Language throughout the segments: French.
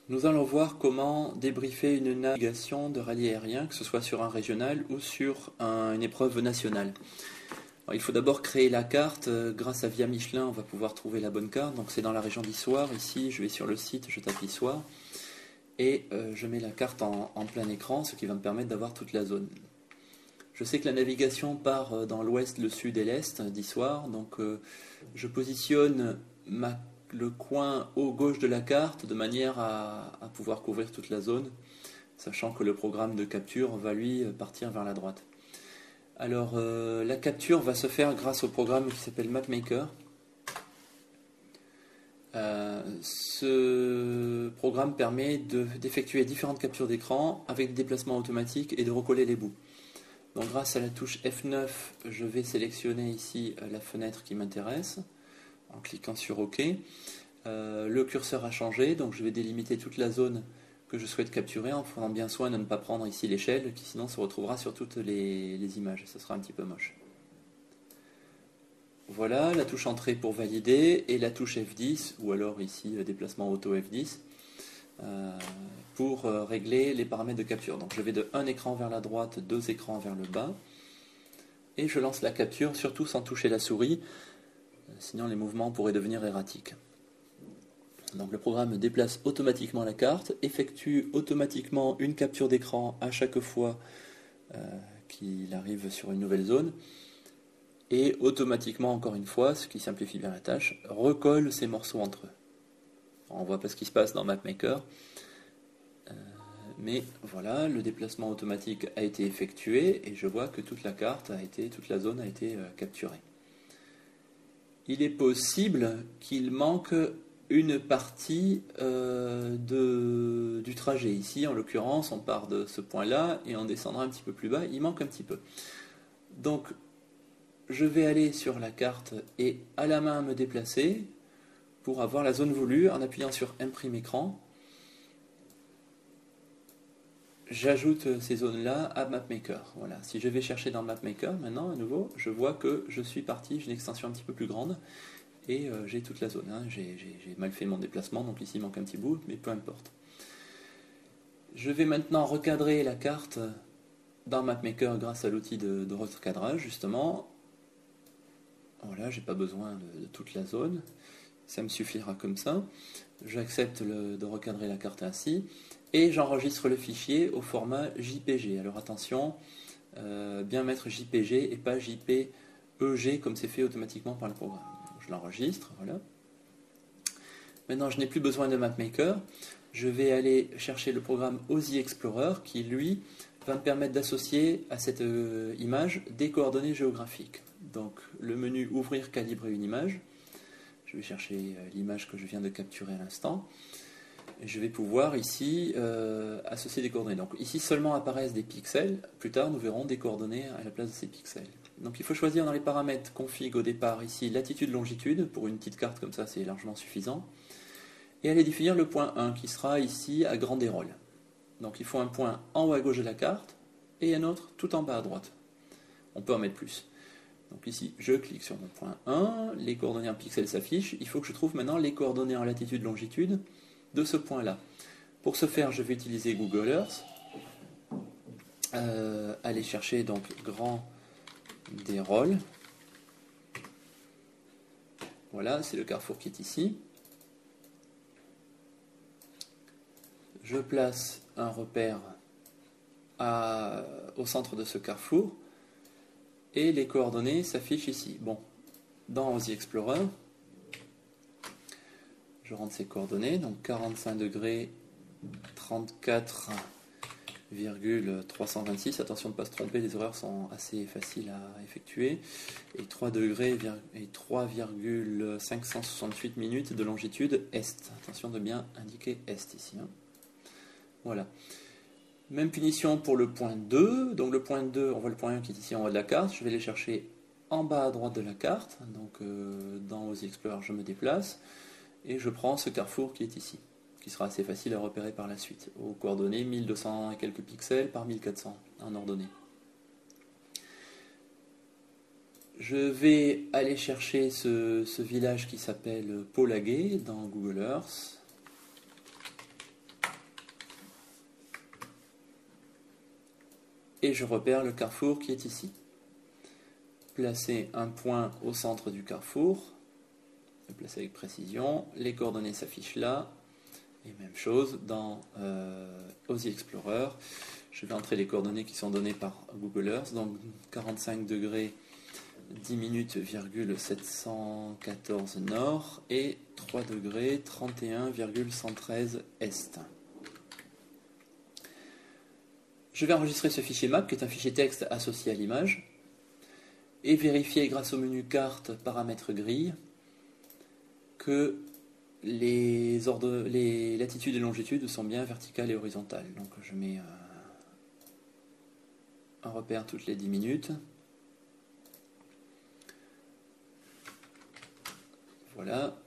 Nous allons voir comment débriefer une navigation de rallye aérien, que ce soit sur un régional ou sur une épreuve nationale. Alors, il faut d'abord créer la carte. Grâce à Via Michelin, on va pouvoir trouver la bonne carte. Donc c'est dans la région d'Issoire. Ici, je vais sur le site, je tape Issoire. Et je mets la carte en plein écran, ce qui va me permettre d'avoir toute la zone. Je sais que la navigation part dans l'ouest, le sud et l'est d'Issoire. Donc je positionne le coin haut gauche de la carte de manière à pouvoir couvrir toute la zone, sachant que le programme de capture va lui partir vers la droite. Alors la capture va se faire grâce au programme qui s'appelle MapMaker. Ce programme permet d'effectuer différentes captures d'écran avec des déplacements automatiques et de recoller les bouts. Donc grâce à la touche F9, je vais sélectionner ici la fenêtre qui m'intéresse en cliquant sur OK. Le curseur a changé, donc je vais délimiter toute la zone que je souhaite capturer en prenant bien soin de ne pas prendre ici l'échelle qui sinon se retrouvera sur toutes les images, ce sera un petit peu moche. Voilà, la touche entrée pour valider et la touche F10 ou alors ici déplacement auto F10 pour régler les paramètres de capture. Donc je vais de un écran vers la droite, 2 écrans vers le bas et je lance la capture, surtout sans toucher la souris, sinon les mouvements pourraient devenir erratiques. Donc le programme déplace automatiquement la carte, effectue automatiquement une capture d'écran à chaque fois qu'il arrive sur une nouvelle zone, et automatiquement, encore une fois, ce qui simplifie bien la tâche, recolle ces morceaux entre eux. On ne voit pas ce qui se passe dans MapMaker, mais voilà, le déplacement automatique a été effectué, et je vois que toute la carte toute la zone a été capturée. Il est possible qu'il manque une partie du trajet. Ici, en l'occurrence, on part de ce point-là et on descendra un petit peu plus bas. Il manque un petit peu. Donc, je vais aller sur la carte et à la main me déplacer pour avoir la zone voulue en appuyant sur Imprime écran. J'ajoute ces zones-là à MapMaker. Voilà. Si je vais chercher dans MapMaker, maintenant, à nouveau, je vois que je suis parti, j'ai une extension un petit peu plus grande. Et j'ai toute la zone. Hein. J'ai mal fait mon déplacement, donc ici il manque un petit bout, mais peu importe. Je vais maintenant recadrer la carte dans MapMaker grâce à l'outil de recadrage, justement. Voilà, j'ai pas besoin de toute la zone. Ça me suffira comme ça. J'accepte de recadrer la carte ainsi. Et j'enregistre le fichier au format JPG. Alors attention, bien mettre JPG et pas JPEG comme c'est fait automatiquement par le programme. Je l'enregistre, voilà. Maintenant, je n'ai plus besoin de MapMaker. Je vais aller chercher le programme OSI Explorer qui, lui, va me permettre d'associer à cette image des coordonnées géographiques. Donc, le menu Ouvrir, calibrer une image. Je vais chercher l'image que je viens de capturer à l'instant. Et je vais pouvoir ici associer des coordonnées. Donc, ici seulement apparaissent des pixels. Plus tard, nous verrons des coordonnées à la place de ces pixels. Donc il faut choisir dans les paramètres config au départ ici latitude, longitude, pour une petite carte comme ça c'est largement suffisant, et aller définir le point 1 qui sera ici à grand déroul. Donc il faut un point en haut à gauche de la carte et un autre tout en bas à droite. On peut en mettre plus. Donc ici je clique sur mon point 1, les coordonnées en pixels s'affichent, il faut que je trouve maintenant les coordonnées en latitude, longitude de ce point là. Pour ce faire je vais utiliser Google Earth, aller chercher donc grand déroul. Voilà, c'est le carrefour qui est ici. Je place un repère au centre de ce carrefour et les coordonnées s'affichent ici. Bon, dans OSI Explorer, je rentre ces coordonnées, donc 45 degrés, 34,326. Attention de ne pas se tromper, les erreurs sont assez faciles à effectuer. Et 3 degrés et 3,568 minutes de longitude est. Attention de bien indiquer est ici. Hein. Voilà. Même punition pour le point 2. Donc le point 2, on voit le point 1 qui est ici en haut de la carte. Je vais les chercher en bas à droite de la carte. Donc dans OSI Explorer, je me déplace. Et je prends ce carrefour qui est ici, qui sera assez facile à repérer par la suite, aux coordonnées 1200 et quelques pixels par 1400 en ordonnée. Je vais aller chercher ce village qui s'appelle Polaguet dans Google Earth. et je repère le carrefour qui est ici. Placer un point au centre du carrefour, le placer avec précision, les coordonnées s'affichent là, et même chose dans OSI Explorer. Je vais entrer les coordonnées qui sont données par Google Earth, donc 45 degrés 10 minutes, 714 nord et 3 degrés 31,113 est. Je vais enregistrer ce fichier map qui est un fichier texte associé à l'image et vérifier grâce au menu carte paramètres grille que les latitudes et longitudes sont bien verticales et horizontales. Donc je mets un repère toutes les 10 minutes. Voilà,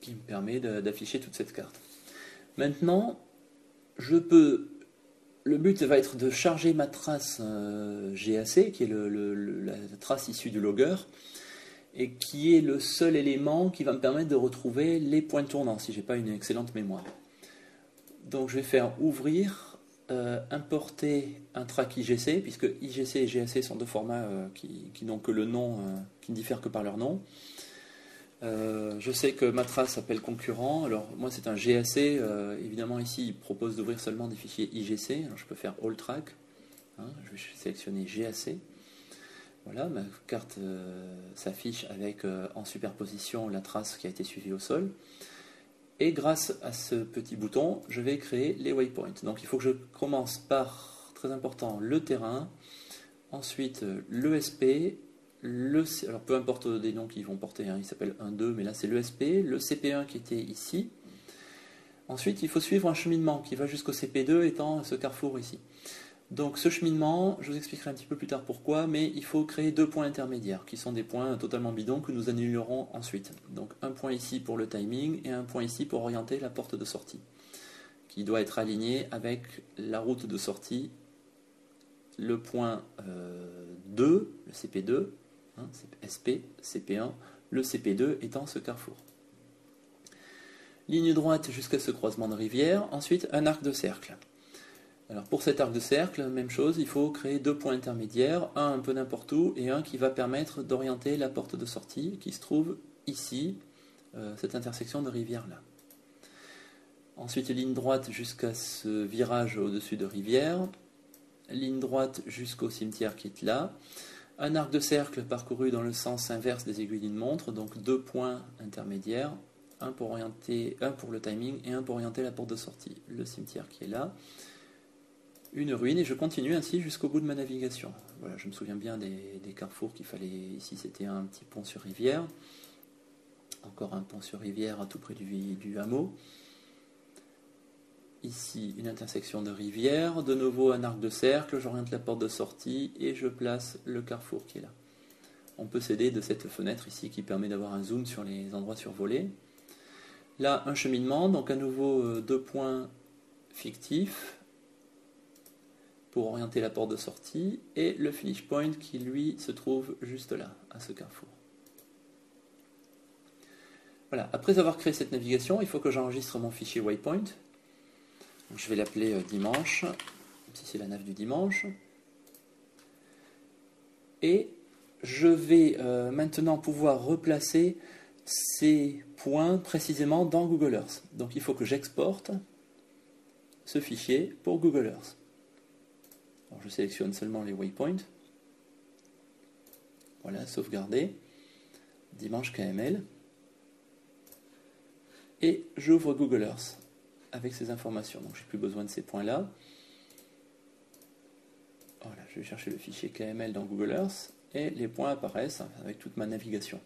qui me permet d'afficher toute cette carte. Maintenant, le but va être de charger ma trace GAC, qui est la trace issue du logger, et qui est le seul élément qui va me permettre de retrouver les points tournants, si je n'ai pas une excellente mémoire. Donc je vais faire ouvrir, importer un track IGC, puisque IGC et GAC sont deux formats qui n'ont que le nom, qui ne diffèrent que par leur nom. Je sais que ma trace s'appelle concurrent, alors moi c'est un GAC, évidemment ici il propose d'ouvrir seulement des fichiers IGC, alors je peux faire All Track, hein, je vais sélectionner GAC, voilà, ma carte s'affiche avec en superposition la trace qui a été suivie au sol, et grâce à ce petit bouton, je vais créer les waypoints. Donc il faut que je commence par, très important, le terrain, ensuite l'ESP, alors peu importe des noms qu'ils vont porter, hein, il s'appelle 1, 2, mais là c'est l'ESP, le CP1 qui était ici. Ensuite, il faut suivre un cheminement qui va jusqu'au CP2 étant ce carrefour ici. Donc ce cheminement, je vous expliquerai un petit peu plus tard pourquoi, mais il faut créer deux points intermédiaires, qui sont des points totalement bidons que nous annulerons ensuite. Donc un point ici pour le timing et un point ici pour orienter la porte de sortie, qui doit être aligné avec la route de sortie, le point 2, le CP2, hein, SP, CP1, le CP2 étant ce carrefour. Ligne droite jusqu'à ce croisement de rivière, ensuite un arc de cercle. Alors pour cet arc de cercle, même chose, il faut créer deux points intermédiaires, un peu n'importe où et un qui va permettre d'orienter la porte de sortie qui se trouve ici, cette intersection de rivière là. Ensuite ligne droite jusqu'à ce virage au-dessus de rivière, ligne droite jusqu'au cimetière qui est là, un arc de cercle parcouru dans le sens inverse des aiguilles d'une montre, donc deux points intermédiaires, un pour le timing et un pour orienter la porte de sortie, le cimetière qui est là, une ruine, et je continue ainsi jusqu'au bout de ma navigation. Voilà, je me souviens bien des carrefours qu'il fallait, ici c'était un petit pont sur rivière, encore un pont sur rivière à tout près du hameau. Ici, une intersection de rivière, de nouveau un arc de cercle, j'oriente la porte de sortie et je place le carrefour qui est là. On peut s'aider de cette fenêtre ici qui permet d'avoir un zoom sur les endroits survolés. Là, un cheminement, donc à nouveau deux points fictifs pour orienter la porte de sortie et le finish point qui lui se trouve juste là, à ce carrefour. Voilà, après avoir créé cette navigation, il faut que j'enregistre mon fichier waypoint. Donc, je vais l'appeler dimanche, si c'est la nav du dimanche. Et je vais maintenant pouvoir replacer ces points précisément dans Google Earth. Donc il faut que j'exporte ce fichier pour Google Earth. Alors, je sélectionne seulement les waypoints. Voilà, sauvegarder. Dimanche KML. Et j'ouvre Google Earth avec ces informations. Donc j'ai plus besoin de ces points-là. Voilà, je vais chercher le fichier KML dans Google Earth et les points apparaissent avec toute ma navigation.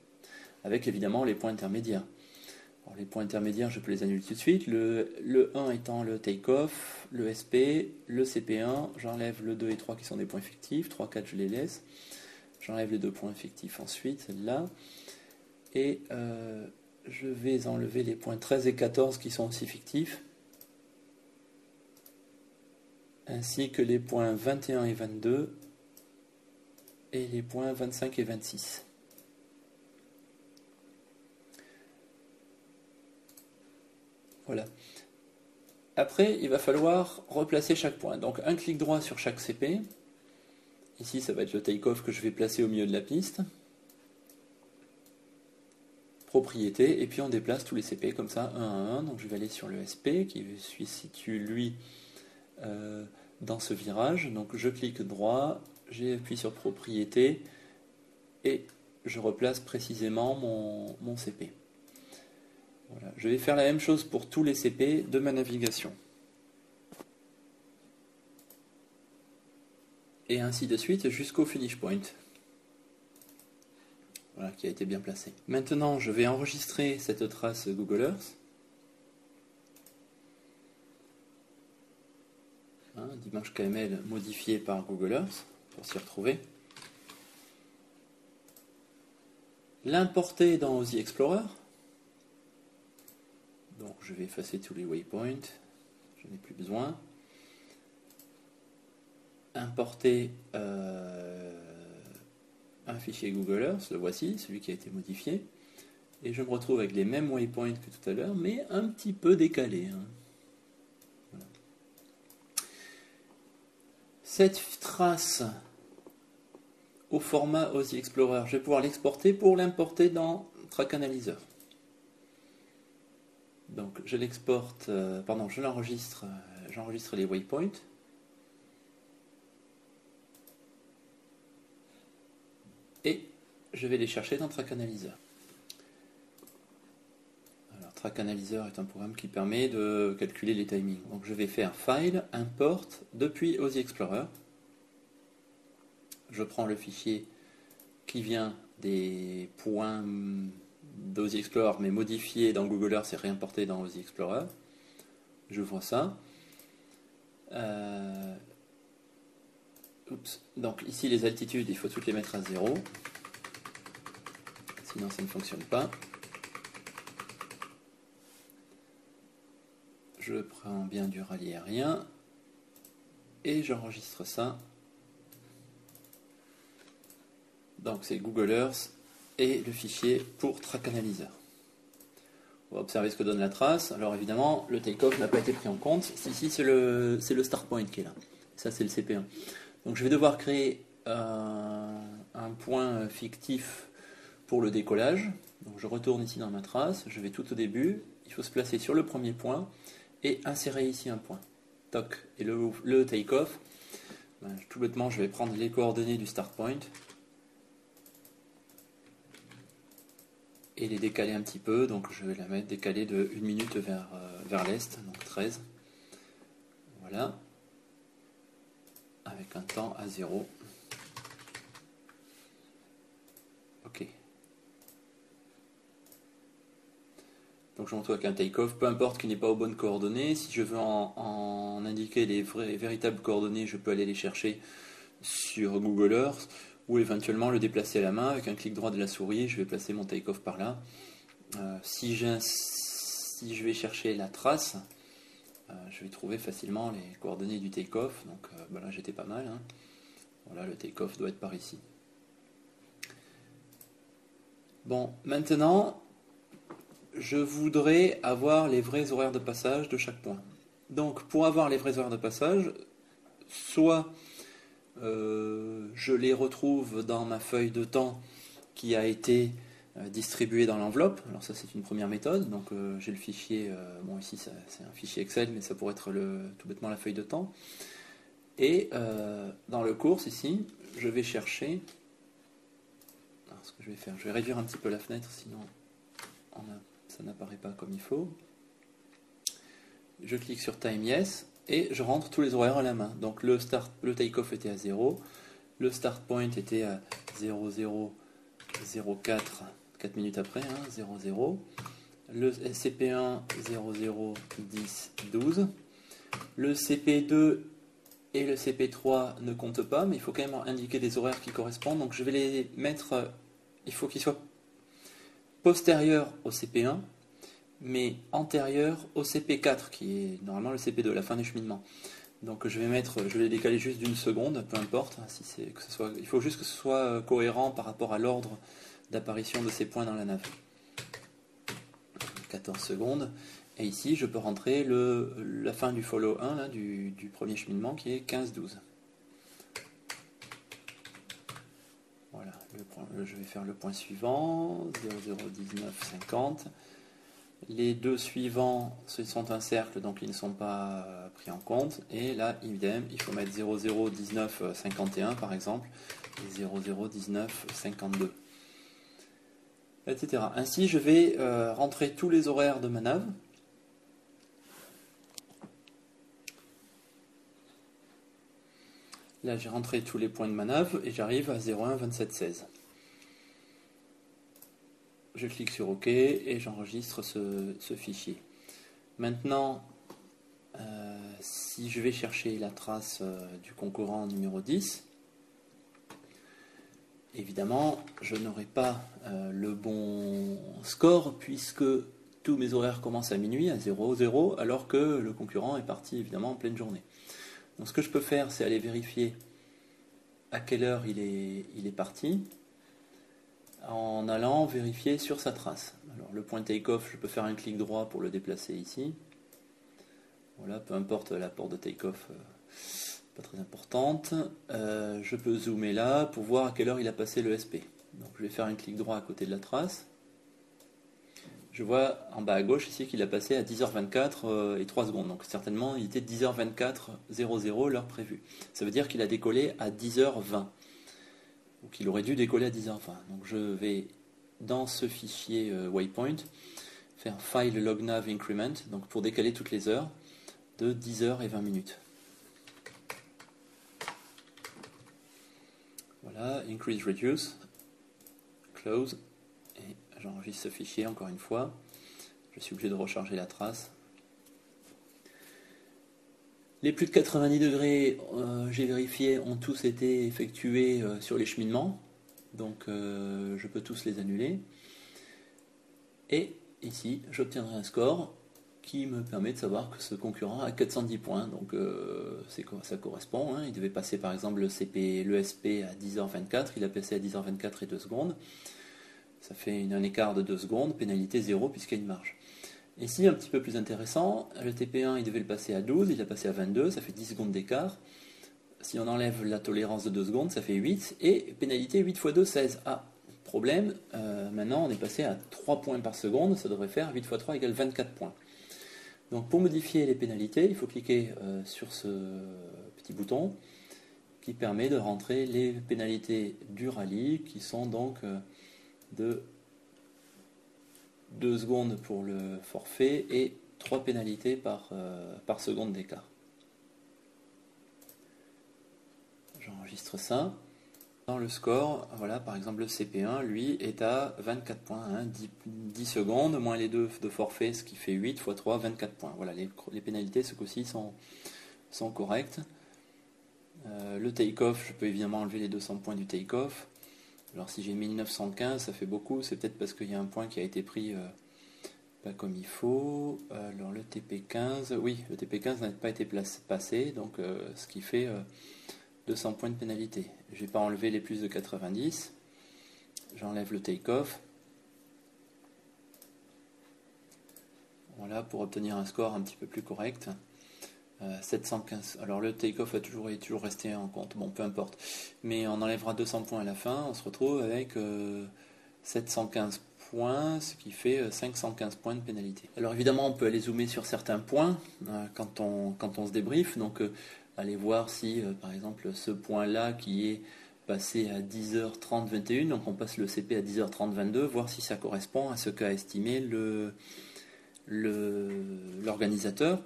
Avec évidemment les points intermédiaires. Alors, les points intermédiaires, je peux les annuler tout de suite. Le 1 étant le take-off, le SP, le CP1, j'enlève le 2 et 3 qui sont des points fictifs, 3, 4 je les laisse. J'enlève les deux points fictifs ensuite, là. Et je vais enlever les points 13 et 14 qui sont aussi fictifs. Ainsi que les points 21 et 22 et les points 25 et 26. Voilà. après, il va falloir replacer chaque point. Donc un clic droit sur chaque CP. Ici, ça va être le take-off que je vais placer au milieu de la piste. Propriété, et puis on déplace tous les CP comme ça, un à un. Donc je vais aller sur le SP, qui se situe, lui, dans ce virage. Donc je clique droit, j'appuie sur propriété, et je replace précisément mon CP. Voilà. Je vais faire la même chose pour tous les CP de ma navigation. Et ainsi de suite jusqu'au finish point. Voilà, qui a été bien placé. Maintenant, je vais enregistrer cette trace Google Earth. Dimanche KML modifié par Google Earth, pour s'y retrouver. L'importer dans OSI Explorer. Donc je vais effacer tous les waypoints, je n'ai plus besoin. Importer un fichier Google Earth, le voici, celui qui a été modifié. Et je me retrouve avec les mêmes waypoints que tout à l'heure, mais un petit peu décalés. Voilà. Cette trace au format OSI Explorer, je vais pouvoir l'exporter pour l'importer dans Track Analyzer. Donc je l'exporte, je l'enregistre, j'enregistre les waypoints. Et je vais les chercher dans Track Analyzer. Alors Track Analyzer est un programme qui permet de calculer les timings. Donc je vais faire File, Import depuis OSI Explorer. Je prends le fichier qui vient des points d'OSI Explorer mais modifié dans Google Earth et réimporté dans OSI Explorer. J'ouvre ça. Donc ici les altitudes, il faut toutes les mettre à 0. Sinon ça ne fonctionne pas. Je prends bien du rallye aérien. Et j'enregistre ça. Donc c'est Google Earth et le fichier pour Track Analyzer. On va observer ce que donne la trace. Alors évidemment, le take-off n'a pas été pris en compte. Ici, c'est le start point qui est là. Ça, c'est le CP1. Donc je vais devoir créer un point fictif pour le décollage. Donc je retourne ici dans ma trace. Je vais tout au début. Il faut se placer sur le premier point et insérer ici un point. Toc. Et le take-off, tout bêtement, je vais prendre les coordonnées du start point et les décaler un petit peu, donc je vais la mettre décalée de 1 minute vers l'est, donc 13. Voilà. Avec un temps à 0. Ok. Donc je me retrouve avec un take-off, peu importe qu'il n'ait pas aux bonnes coordonnées. Si je veux en indiquer les véritables coordonnées, je peux aller les chercher sur Google Earth, ou éventuellement le déplacer à la main avec un clic droit de la souris. Je vais placer mon take-off par là. Si je vais chercher la trace, je vais trouver facilement les coordonnées du take-off. Donc là j'étais pas mal. Voilà, le take-off doit être par ici. Bon, maintenant je voudrais avoir les vrais horaires de passage de chaque point. Donc pour avoir les vrais horaires de passage, soit je les retrouve dans ma feuille de temps qui a été distribuée dans l'enveloppe. Alors ça c'est une première méthode. Donc j'ai le fichier, bon ici c'est un fichier Excel, mais ça pourrait être tout bêtement la feuille de temps. Et dans le course ici, je vais chercher. Alors, ce que je vais faire, je vais réduire un petit peu la fenêtre, sinon ça n'apparaît pas comme il faut. Je clique sur Time Yes. Et je rentre tous les horaires à la main. Donc le take-off était à 0, le start point était à 0004, 4 minutes après, 00, le CP1 0010 12, le CP2 et le CP3 ne comptent pas, mais il faut quand même indiquer des horaires qui correspondent. Donc je vais les mettre, il faut qu'ils soient postérieurs au CP1, mais antérieur au CP4, qui est normalement le CP2, la fin du cheminement. Donc je vais les décaler juste d'1 seconde, peu importe, il faut juste que ce soit cohérent par rapport à l'ordre d'apparition de ces points dans la nave. 14 secondes. Et ici, je peux rentrer la fin du follow 1 là, du premier cheminement qui est 15-12. Voilà, je vais faire le point suivant, 001950. Les deux suivants, ce sont un cercle, donc ils ne sont pas pris en compte. Et là, idem, il faut mettre 001951 par exemple, et 001952, etc. Ainsi, je vais rentrer tous les horaires de ma nave. Là, j'ai rentré tous les points de ma nave et j'arrive à 012716. Je clique sur OK et j'enregistre ce fichier. Maintenant, si je vais chercher la trace du concurrent numéro 10, évidemment, je n'aurai pas le bon score puisque tous mes horaires commencent à minuit, à 00, alors que le concurrent est parti évidemment en pleine journée. Donc ce que je peux faire, c'est aller vérifier à quelle heure il est parti, en allant vérifier sur sa trace. Alors le point take-off, je peux faire un clic droit pour le déplacer ici. Voilà, peu importe la porte de take-off, pas très importante. Je peux zoomer là pour voir à quelle heure il a passé le SP. Donc je vais faire un clic droit à côté de la trace. Je vois en bas à gauche ici qu'il a passé à 10h24 et 3 secondes. Donc certainement il était 10h24.00 l'heure prévue. Ça veut dire qu'il a décollé à 10h20. Ou qu'il aurait dû décoller à 10h20. Donc je vais dans ce fichier waypoint faire file lognav increment, donc pour décaler toutes les heures de 10h et 20 minutes. Voilà, increase reduce, close, et j'enregistre ce fichier encore une fois. Je suis obligé de recharger la trace. Les plus de 90 degrés, j'ai vérifié, ont tous été effectués sur les cheminements. Donc je peux tous les annuler. Et ici, j'obtiendrai un score qui me permet de savoir que ce concurrent a 410 points. Donc ça correspond. Hein. Il devait passer par exemple le SP à 10h24. Il a passé à 10h24 et 2 secondes. Ça fait un écart de 2 secondes. Pénalité 0 puisqu'il y a une marge. Ici, un petit peu plus intéressant, le TP1 il devait le passer à 12, il a passé à 22, ça fait 10 secondes d'écart. Si on enlève la tolérance de 2 secondes, ça fait 8, et pénalité 8 x 2, 16. Ah, problème, maintenant on est passé à 3 points par seconde, ça devrait faire 8 x 3 égale 24 points. Donc pour modifier les pénalités, il faut cliquer sur ce petit bouton qui permet de rentrer les pénalités du rallye, qui sont donc de 2 secondes pour le forfait et 3 pénalités par seconde d'écart. J'enregistre ça. Dans le score, voilà, par exemple le CP1, lui, est à 24 points, hein, 10 secondes, moins les 2 de forfait, ce qui fait 8 x 3, 24 points. Voilà, les pénalités, ce coup-ci, sont correctes. Le take-off, je peux évidemment enlever les 200 points du take-off. Alors si j'ai mis 915, ça fait beaucoup, c'est peut-être parce qu'il y a un point qui a été pris pas comme il faut. Alors le TP15, oui, le TP15 n'a pas été passé, donc ce qui fait 200 points de pénalité. Je n'ai pas enlevé les plus de 90, j'enlève le take-off. Voilà, pour obtenir un score un petit peu plus correct. 715. Alors le take-off est toujours resté en compte, bon peu importe. Mais on enlèvera 200 points à la fin, on se retrouve avec 715 points, ce qui fait 515 points de pénalité. Alors évidemment on peut aller zoomer sur certains points quand on se débriefe, donc aller voir si par exemple ce point-là qui est passé à 10h30 21, donc on passe le CP à 10h30 22, voir si ça correspond à ce qu'a estimé l'organisateur.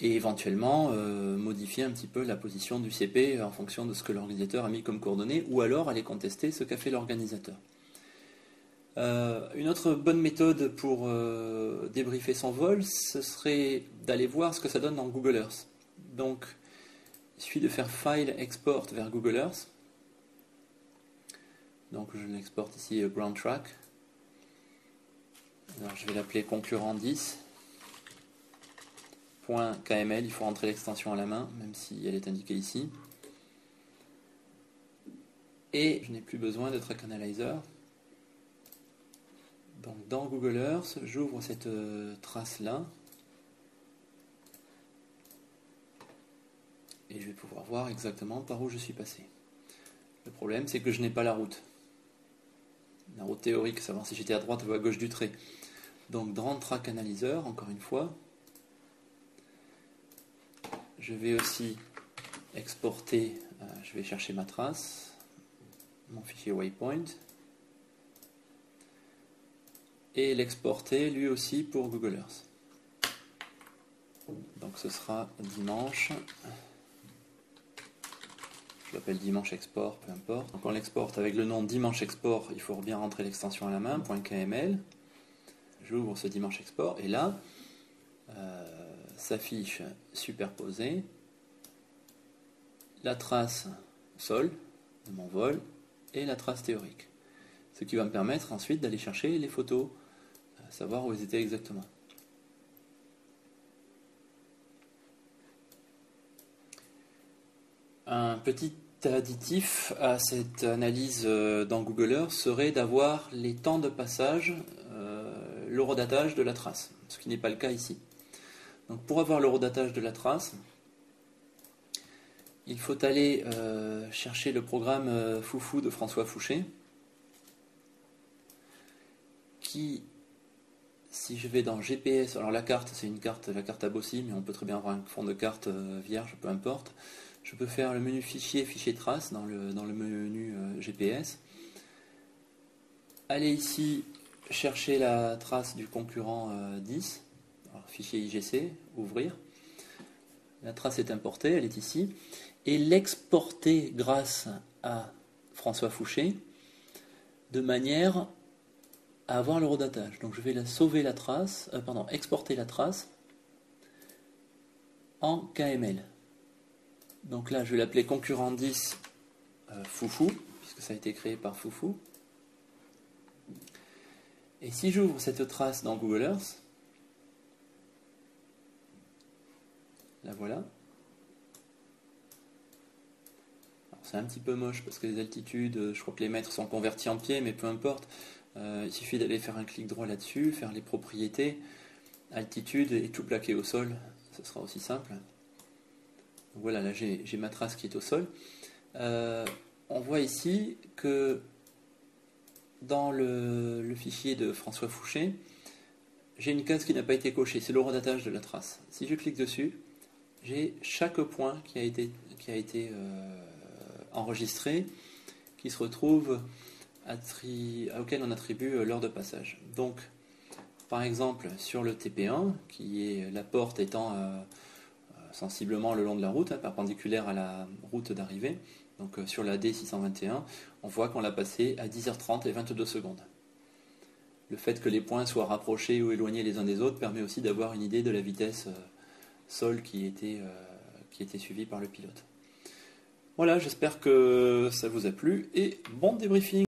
Et éventuellement modifier un petit peu la position du CP en fonction de ce que l'organisateur a mis comme coordonnées, ou alors aller contester ce qu'a fait l'organisateur. Une autre bonne méthode pour débriefer son vol, ce serait d'aller voir ce que ça donne dans Google Earth. Donc, il suffit de faire File, Export vers Google Earth. Donc, je l'exporte ici Ground Track. Alors, je vais l'appeler concurrent 10. .kml, il faut rentrer l'extension à la main, même si elle est indiquée ici. Et je n'ai plus besoin de Track Analyzer. Donc dans Google Earth, j'ouvre cette trace-là. Et je vais pouvoir voir exactement par où je suis passé. Le problème, c'est que je n'ai pas la route. La route théorique, savoir si j'étais à droite ou à gauche du trait. Donc dans Track Analyzer, encore une fois, je vais aussi exporter, je vais chercher ma trace, mon fichier waypoint, et l'exporter lui aussi pour Google Earth. Donc ce sera dimanche. Je l'appelle dimanche export, peu importe. Donc on l'exporte avec le nom dimanche export, il faut bien rentrer l'extension à la main, .kml. J'ouvre ce dimanche export et là s'affiche superposée la trace sol de mon vol et la trace théorique. Ce qui va me permettre ensuite d'aller chercher les photos, savoir où elles étaient exactement. Un petit additif à cette analyse dans Google Earth serait d'avoir les temps de passage, l'horodatage de la trace, ce qui n'est pas le cas ici. Donc pour avoir l'horodatage de la trace, il faut aller chercher le programme Foufou de François Fouché, qui, si je vais dans GPS, alors la carte c'est une carte, la carte à Bossy, mais on peut très bien avoir un fond de carte vierge, peu importe. Je peux faire le menu fichier, fichier trace dans le menu GPS. Aller ici chercher la trace du concurrent 10, alors, fichier IGC, ouvrir. La trace est importée, elle est ici. Et l'exporter grâce à François Fouché de manière à avoir l'horodatage. Donc je vais sauver la trace, exporter la trace en KML. Donc là, je vais l'appeler concurrent 10 Foufou, puisque ça a été créé par Foufou. Et si j'ouvre cette trace dans Google Earth, la voilà. C'est un petit peu moche parce que les altitudes, je crois que les mètres sont convertis en pieds, mais peu importe. Il suffit d'aller faire un clic droit là-dessus, faire les propriétés, altitude et tout plaquer au sol. Ce sera aussi simple. Donc voilà, là j'ai ma trace qui est au sol. On voit ici que dans le fichier de François Fouché, j'ai une case qui n'a pas été cochée, c'est l'horodatage de la trace. Si je clique dessus, j'ai chaque point qui a été enregistré, qui se retrouve auquel on attribue l'heure de passage. Donc, par exemple, sur le TP1, qui est la porte étant sensiblement le long de la route, perpendiculaire à la route d'arrivée, donc sur la D621, on voit qu'on l'a passé à 10h30 et 22 secondes. Le fait que les points soient rapprochés ou éloignés les uns des autres permet aussi d'avoir une idée de la vitesse sol qui était suivie par le pilote. Voilà, j'espère que ça vous a plu et bon débriefing.